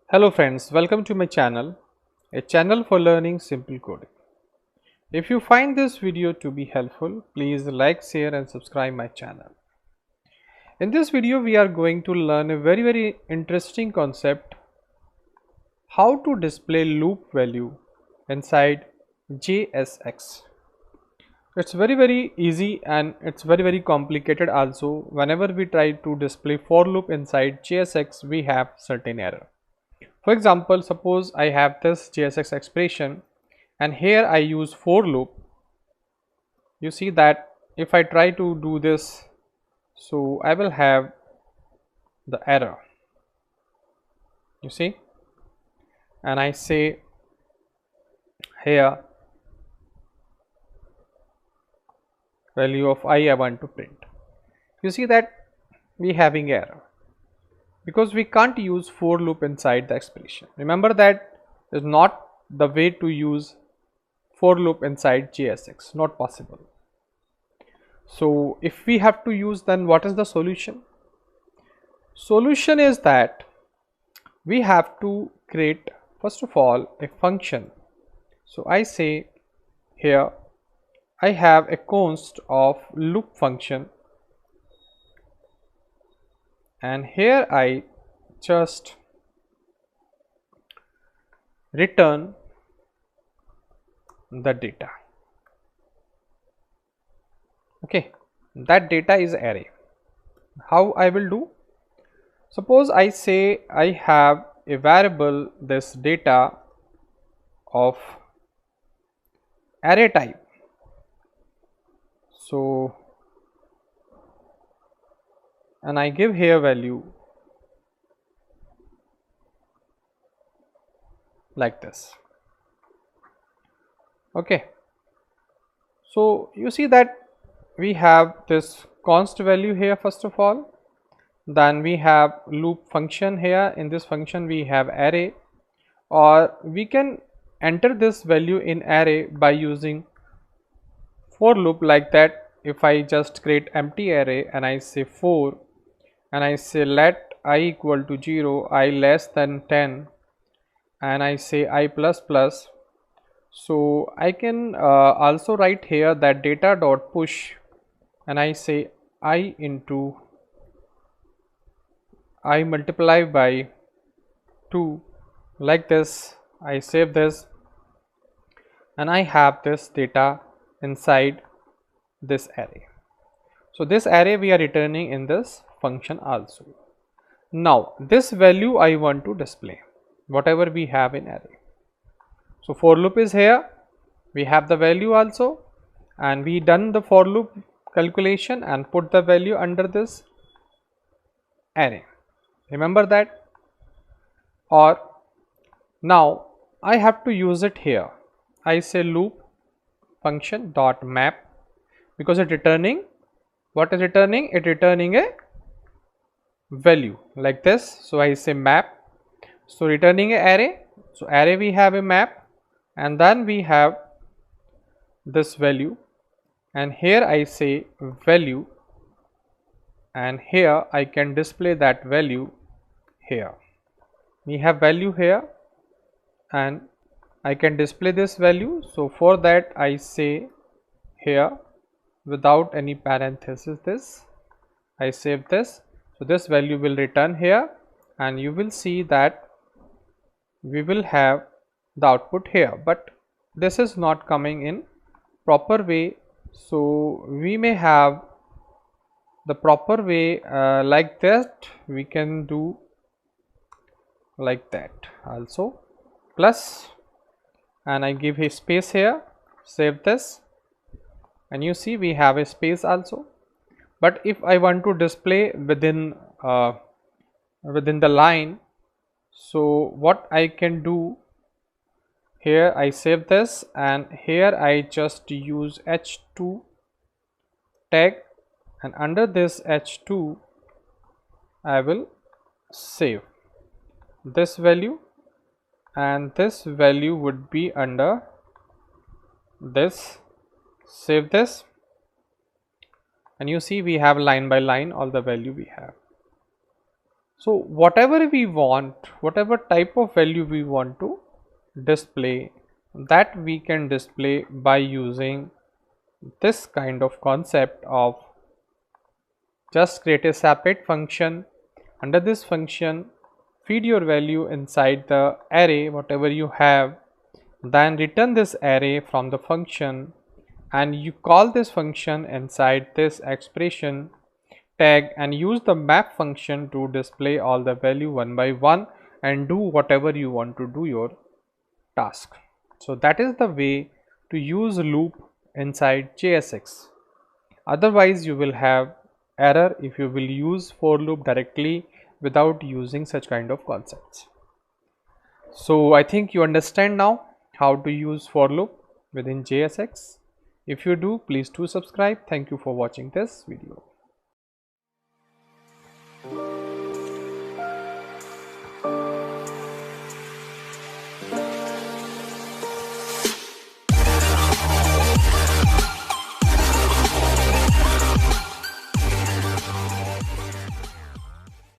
Hello friends, welcome to my channel, a channel for learning simple coding. If you find this video to be helpful, please like, share and subscribe my channel. In this video, we are going to learn a very interesting concept, how to display loop value inside JSX. It's very easy and it's very complicated also. Whenever we try to display for loop inside JSX, we have certain error. For example, suppose I have this JSX expression and here I use for loop. You see that if I try to do this, so I will have the error, you see, and I say here value of I want to print. You see that we having error because we can't use for loop inside the expression. Remember that is not the way to use for loop inside JSX, not possible. So if we have to use, then what is the solution? Solution is that we have to create first of all a function. So I say here I have a const of loop function and here I just return the data. Okay, that data is array. How I will do? Suppose I say I have a variable this data of array type. So and I give here value like this. Okay, so you see that we have this const value here first of all, then we have loop function here. In this function we have array, or we can enter this value in array by using for loop like that. If I just create empty array and I say for and I say let I equal to 0, I less than 10 and I say I plus plus, so I can also write here that data dot push and I say I into I multiply by 2 like this. I save this and I have this data inside this array. So this array we are returning in this function also. Now this value I want to display whatever we have in array. So for loop is here, we have the value also and we done the for loop calculation and put the value under this array. Remember that? Or now I have to use it here. I say loop function dot map because it returning, what is returning? It returning a value like this. So I say map, so returning a array. So array we have a map and then we have this value and here I say value and here I can display that value here. We have value here and I can display this value. So for that I say here without any parenthesis this, I save this. So this value will return here and you will see that we will have the output here, but this is not coming in proper way. So we may have the proper way like that. We can do like that also, plus and I give a space here, save this and you see we have a space also. But if I want to display within the line, so what I can do here, I save this and here I just use h2 tag and under this h2 I will save this value and this value would be under this, save this and you see we have line by line all the value we have. So whatever we want, whatever type of value we want to display, that we can display by using this kind of concept of just create a separate function. Under this function, feed your value inside the array whatever you have, then return this array from the function, and you call this function inside this expression tag and use the map function to display all the value one by one and do whatever you want to do your task. So that is the way to use loop inside JSX. Otherwise you will have error if you will use for loop directly without using such kind of concepts. So I think you understand now how to use for loop within JSX. If you do, please do subscribe. Thank you for watching this video.